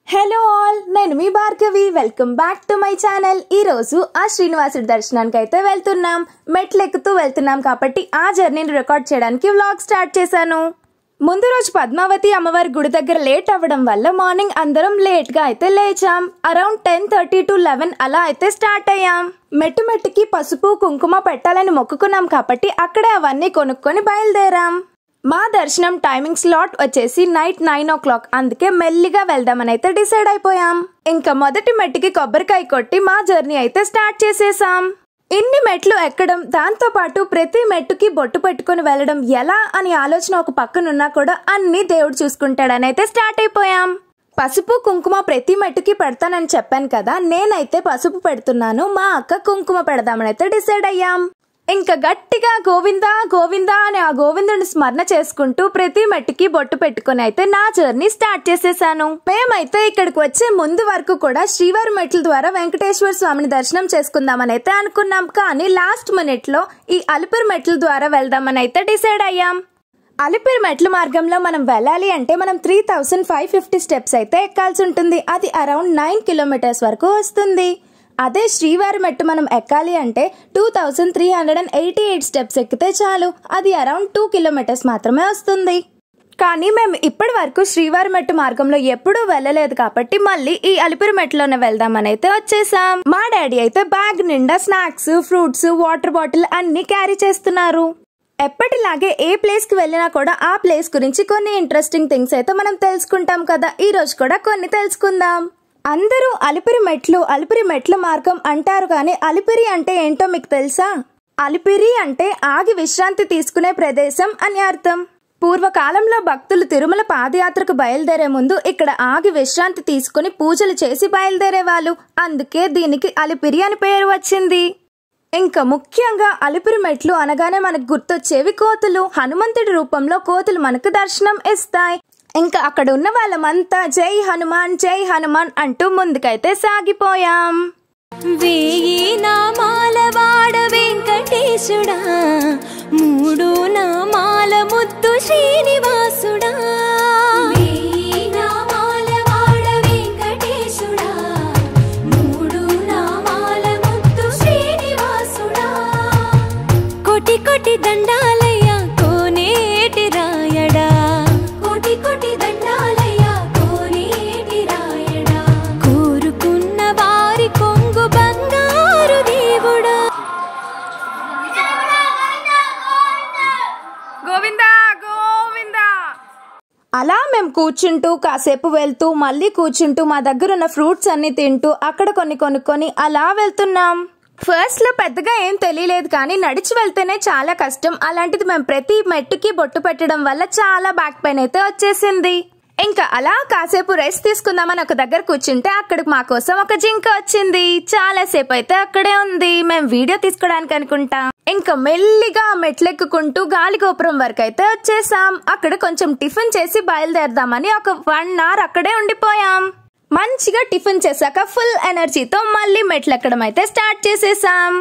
Hello all, నేను మీ Bhargavi. Welcome back to my channel. ఈ రోజు ఆ శ్రీనివాసుడి దర్శనానికి అయితే వెళ్తున్నాం. మెట్లు ఎక్కుతూ వెళ్తున్నాం కాబట్టి ఆ జర్నీని రికార్డ్ చేయడానికి వ్లాగ్ స్టార్ట్ చేశాను. ముందు రోజు పద్మావతి అమ్మవారి గుడి దగ్గర లేట్ అవ్వడం వల్ల మార్నింగ్ అందరం లేట్ గా అయితే లేచాం. అరౌండ్ 10:30 to 11 అలా అయితే స్టార్ట్ అయ్యాం. మెట్టుకి పసుపు కుంకుమ పెట్టాలని మొక్కుకున్నాం కాబట్టి అక్కడే అవన్నీ కొనుక్కొని బయలుదేరాం. మా దర్శనం టైమింగ్ స్లాట్ వచ్చేసి నైట్ 9 o'clock. అందుకే మెల్లిగా వెళ్దామని అయితే డిసైడ్ అయిపోయాం. ఇంకా మొదటి మెట్టుకి కొబ్బరికాయ కొట్టి మా జర్నీ అయితే స్టార్ట్ చేసేసాం. ఇన్ని మెట్లు ఎక్కడం, దాంతో పాటు ప్రతి మెట్టుకి బొట్టు పెట్టుకుని వెళ్ళడం ఎలా అని ఆలోచన ఒక పక్కనున్నా కూడా అన్ని దేవుడు చూసుకుంటాడని అయితే స్టార్ట్ అయిపోయాం. పసుపు కుంకుమ ప్రతి మెట్టుకి పెడతానని చెప్పాను కదా, నేనైతే పసుపు పెడుతున్నాను. మా అక్క కుంకుమ పెడదామని అయితే డిసైడ్ అయ్యాం. ఇంకా గట్టిగా గోవిందా గోవిందా అని ఆ గోవిందుని స్మరణ చేసుకుంటూ ప్రతి మెట్టుకి బొట్టు పెట్టుకుని అయితే నా జర్నీ స్టార్ట్ చేసేసాను. మేమైతే ఇక్కడికి వచ్చే ముందు వరకు కూడా శ్రీవారి మెట్ల ద్వారా వెంకటేశ్వర స్వామిని దర్శనం చేసుకుందామని అయితే అనుకున్నాం. కానీ లాస్ట్ మినిట్ లో ఈ అలిపిరి మెట్ల ద్వారా వెళ్దామని అయితే డిసైడ్ అయ్యాం. అలిపిరి మెట్ల మార్గంలో మనం వెళ్ళాలి అంటే మనం 3550 స్టెప్స్ అయితే ఎక్కాల్సి ఉంటుంది. అది అరౌండ్ 9 kilometers వరకు వస్తుంది. అదే శ్రీవారి మెట్టు మనం ఎక్కాలి అంటే 2388 స్టెప్స్ ఎక్కితే చాలు. అది అరౌండ్ 2 kilometers మాత్రమే వస్తుంది. కానీ మేము ఇప్పటి వరకు శ్రీవారి మెట్టు మార్గంలో ఎప్పుడూ వెళ్ళలేదు కాబట్టి మళ్ళీ ఈ అలిపిరి మెట్లోనే వెళ్దామని అయితే వచ్చేసాం. మా డాడీ అయితే బ్యాగ్ నిండా స్నాక్స్, ఫ్రూట్స్, వాటర్ బాటిల్ అన్ని క్యారీ చేస్తున్నారు. ఎప్పటిలాగే ఏ ప్లేస్ కి వెళ్ళినా కూడా ఆ ప్లేస్ గురించి కొన్ని ఇంట్రెస్టింగ్ థింగ్స్ అయితే మనం తెలుసుకుంటాం కదా. ఈ రోజు కూడా కొన్ని తెలుసుకుందాం. అందరూ అలిపిరి మెట్ల మార్గం అంటారు కానీ అలిపిరి అంటే ఏంటో మీకు తెలుసా? అలిపిరి అంటే ఆగి విశ్రాంతి తీసుకునే ప్రదేశం అని అర్థం. పూర్వకాలంలో భక్తులు తిరుమల పాదయాత్రకు బయలుదేరే ముందు ఇక్కడ ఆగి విశ్రాంతి తీసుకుని పూజలు చేసి బయలుదేరేవాళ్ళు. అందుకే దీనికి అలిపిరి అని పేరు వచ్చింది. ఇంకా ముఖ్యంగా అలిపిరి మెట్లు అనగానే మనకు గుర్తొచ్చేవి కోతులు. హనుమంతుడి రూపంలో కోతులు మనకు దర్శనం ఇస్తాయి. ఇంకా అక్కడ ఉన్న వాళ్ళమంతా జై హనుమాన్ అంటూ ముందుకైతే సాగిపోయాం. వేయి నామాల వాడ వెంకటేశుడా, 3 నామాల ముద్దు శ్రీనివాసుడా. వేయి నామాల వాడ వెంకటేశుడా, 3 నామాల ముద్దు శ్రీనివాసుడా. కోటి కోటి దండాలయ్యా కోనేటి రాయడా, కోటి దండాలయ్యా కోనేటి రాయడా. కోరుకున్న వారి కొంగు బంగారు దేవుడా. గోవిందా గోవిందా. అలా మేము కూర్చుంటూ కాసేపు వెళ్తూ మళ్ళీ కూర్చుంటూ మా దగ్గర ఉన్న ఫ్రూట్స్ అన్ని తింటూ అక్కడ కొన్ని కొనుక్కొని అలా వెళ్తున్నాం. ఫస్ట్ లో పెద్దగా ఏం తెలియలేదు కానీ నడిచి వెళ్తేనే చాలా కష్టం. అలాంటిది మేము ప్రతి మెట్టుకి బొట్టు పెట్టడం వల్ల చాలా బ్యాక్ పెయిన్ అయితే వచ్చేసింది. ఇంకా అలా కాసేపు రెస్ట్ తీసుకుందామని ఒక దగ్గర కూర్చుంటే అక్కడికి మా కోసం ఒక జింక వచ్చింది. చాలా సేపు అయితే అక్కడే ఉంది. మేము వీడియో తీసుకోవడానికి అనుకుంటా. ఇంకా మెల్లిగా మెట్లెక్కుకుంటూ గాలిగోపురం వరకు అయితే వచ్చేసాం. అక్కడ కొంచెం టిఫిన్ చేసి బయలుదేరదామని ఒక 1 hour అక్కడే ఉండిపోయాం. మంచిగా టిఫిన్ చేశాక ఫుల్ ఎనర్జీతో మళ్ళీ మెట్లెక్కడం అయితే స్టార్ట్ చేసేసాం.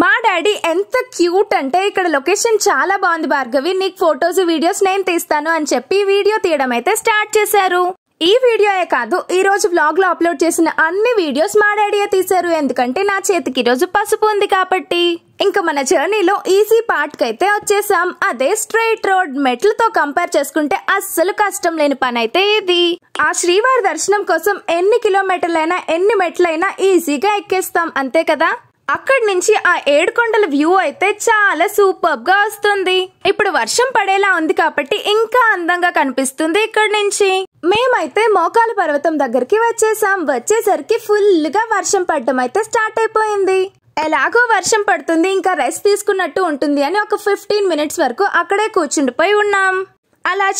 మా డాడీ ఎంత క్యూట్ అంటే ఇక్కడ లొకేషన్ చాలా బాగుంది భార్గవి, నీకు ఫొటోస్ వీడియోస్ నేను తీస్తాను అని చెప్పి వీడియో తీయడం అయితే స్టార్ట్ చేశారు. ఈ వీడియోయే కాదు, ఈ రోజు వ్లాగ్ లో అప్లోడ్ చేసిన అన్ని వీడియోస్ మా డాడీయే తీశారు. ఎందుకంటే నా చేతికి ఈ రోజు పసుపు ఉంది కాబట్టి. ఇంకా మన జర్నీలో ఈజీ పార్ట్ కి అయితే వచ్చేసాం. అదే స్ట్రైట్ రోడ్. మెట్లతో కంపేర్ చేసుకుంటే అస్సలు కష్టం లేని పని అయితే ఇది. ఆ శ్రీవారి దర్శనం కోసం ఎన్ని కిలోమీటర్లైనా ఎన్ని మెట్లైనా ఈజీగా ఎక్కేస్తాం, అంతే కదా. అక్కడి నుంచి ఆ 7 కొండల వ్యూ అయితే చాలా సూపర్ గా వస్తుంది. ఇప్పుడు వర్షం పడేలా ఉంది కాబట్టి ఇంకా అందంగా కనిపిస్తుంది ఇక్కడి నుంచి. మేమైతే మోకాలు పర్వతం దగ్గరికి వచ్చేసాం. వచ్చేసరికి ఫుల్ గా వర్షం పడడం అయితే స్టార్ట్ అయిపోయింది. ఎలాగో వర్షం పడుతుంది, ఇంకా రెస్ట్ తీసుకున్నట్టు ఉంటుంది అని ఒక 15 minutes వరకు అక్కడే కూర్చుండిపోయి ఉన్నాం. అలా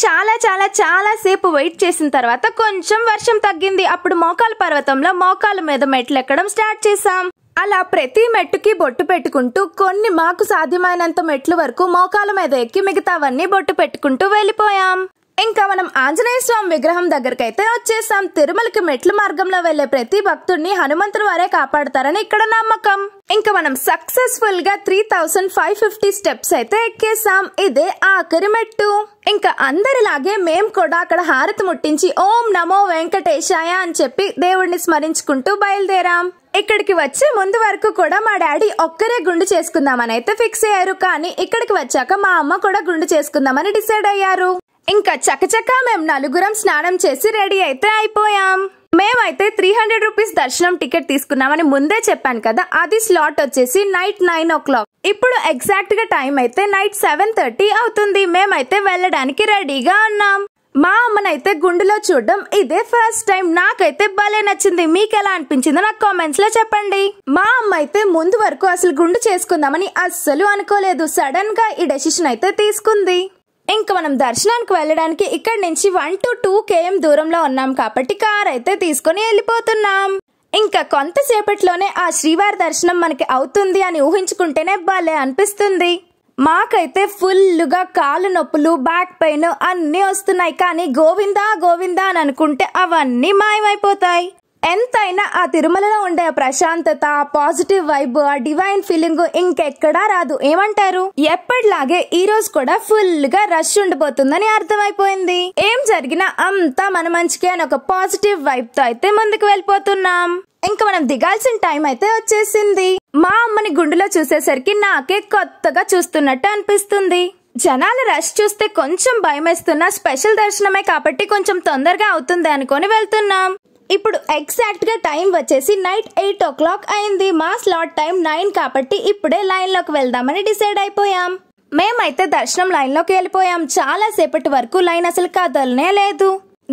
చాలా సేపు వెయిట్ చేసిన తర్వాత కొంచెం వర్షం తగ్గింది. అప్పుడు మోకాలు పర్వతంలో మోకాల మీద మెట్లు ఎక్కడం స్టార్ట్ చేసాం. అలా ప్రతి మెట్టుకి బొట్టు పెట్టుకుంటూ కొన్ని మాకు సాధ్యమైనంత మెట్లు వరకు మోకాల మీద ఎక్కి మిగతావన్నీ బొట్టు పెట్టుకుంటూ వెళ్ళిపోయాం. ఇంకా మనం ఆంజనేయ స్వామి విగ్రహం దగ్గరికి అయితే వచ్చేసాం. తిరుమలకి మెట్ల మార్గంలో వెళ్లే ప్రతి భక్తుడిని హనుమంతుడు వారే కాపాడతారని ఇక్కడ నమ్మకం. ఇంకా మనం సక్సెస్ఫుల్ గా 3550 స్టెప్స్ అయితే ఎక్కేసాం. ఇదే ఆఖరి మెట్టు. ఇంకా అందరిలాగే మేము కూడా అక్కడ హారతి ముట్టించి ఓం నమో వెంకటేశాయ అని చెప్పి దేవుడిని స్మరించుకుంటూ బయలుదేరాం. ఇక్కడికి వచ్చే ముందు వరకు కూడా మా డాడీ ఒక్కరే గుండు చేసుకుందామని అయితే ఫిక్స్ అయ్యారు. కానీ ఇక్కడికి వచ్చాక మా అమ్మ కూడా గుండు చేసుకుందామని డిసైడ్ అయ్యారు. ఇంకా చకచకా మేము నలుగురం స్నానం చేసి రెడీ అయితే అయిపోయాం. మేమైతే 300 రూపీస్ దర్శనం టికెట్ తీసుకున్నామని ముందే చెప్పాను కదా. అది స్లాట్ వచ్చేసి నైట్ 9 o'clock. ఇప్పుడు ఎగ్జాక్ట్ గా టైం అయితే నైట్ 7:30 అవుతుంది. మేమైతే వెళ్ళడానికి రెడీగా ఉన్నాం. మా అమ్మనైతే గుండులో చూడడం ఇదే ఫస్ట్ టైం. నాకైతే భలే నచ్చింది. మీకు ఎలా అనిపించిందో నాకు కామెంట్స్ లో చెప్పండి. మా అమ్మ అయితే ముందు వరకు అసలు గుండు చేసుకుందామని అస్సలు అనుకోలేదు. సడన్ గా ఈ డెసిషన్ అయితే తీసుకుంది. ఇంకా మనం దర్శనానికి వెళ్ళడానికి ఇక్కడ నుంచి 1 to 2 km దూరంలో ఉన్నాం కాబట్టి కార్ అయితే తీసుకుని వెళ్ళిపోతున్నాం. ఇంకా కొంతసేపట్లోనే ఆ శ్రీవారి దర్శనం మనకి అవుతుంది అని ఊహించుకుంటేనే భలే అనిపిస్తుంది. మాకైతే ఫుల్లుగా కాలు నొప్పులు, బ్యాక్ పెయిన్ అన్ని వస్తున్నాయి. కానీ గోవిందా గోవిందా అని అనుకుంటే అవన్నీ మాయమైపోతాయి. ఎంతైనా ఆ తిరుమలలో ఉండే ప్రశాంతత, పాజిటివ్ వైబ్, ఆ డివైన్ ఫీలింగ్ ఇంకెక్కడా రాదు. ఏమంటారు? ఎప్పటిలాగే ఈ రోజు కూడా ఫుల్ గా రష్ ఉండిపోతుందని అర్థమైపోయింది. ఏం జరిగినా అంతా మన మంచికే అని ఒక పాజిటివ్ వైబ్ తో అయితే ముందుకు వెళ్ళిపోతున్నాం. ఇంకా మనం దిగాల్సిన టైం అయితే వచ్చేసింది. మా అమ్మని గుండులో చూసేసరికి నాకే కొత్తగా చూస్తున్నట్టు అనిపిస్తుంది. జనాల రష్ చూస్తే కొంచెం భయం వేస్తున్నా. స్పెషల్ దర్శనమే కాబట్టి కొంచెం తొందరగా అవుతుంది అనుకొని వెళ్తున్నాం. ఇప్పుడు ఎగ్జాక్ట్ గా టైం వచ్చేసి నైట్ 8 o'clock అయింది. మా స్లాట్ టైం 9 కాబట్టి ఇప్పుడే లైన్ లోకి వెళ్దామని డిసైడ్ అయిపోయాం. మేమైతే దర్శనం లైన్ లోకి వెళ్ళిపోయాం. చాలా సేపటి వరకు లైన్ అసలు కదలనే లేదు.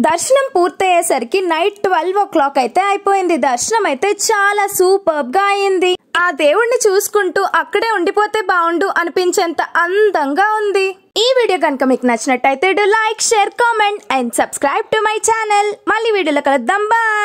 దర్శనం పూర్తయ్యేసరికి నైట్ 12 o'clock అయితే అయిపోయింది. దర్శనం అయితే చాలా సూపర్బ్ గా అయింది. ఆ దేవుణ్ణి చూసుకుంటూ అక్కడే ఉండిపోతే బాగుండు అనిపించేంత అందంగా ఉంది. ఈ వీడియో కనుక మీకు నచ్చినట్టయితే do like, share, comment and subscribe to my channel. మళ్ళీ వీడియోలో కలుద్దాం. బాయ్.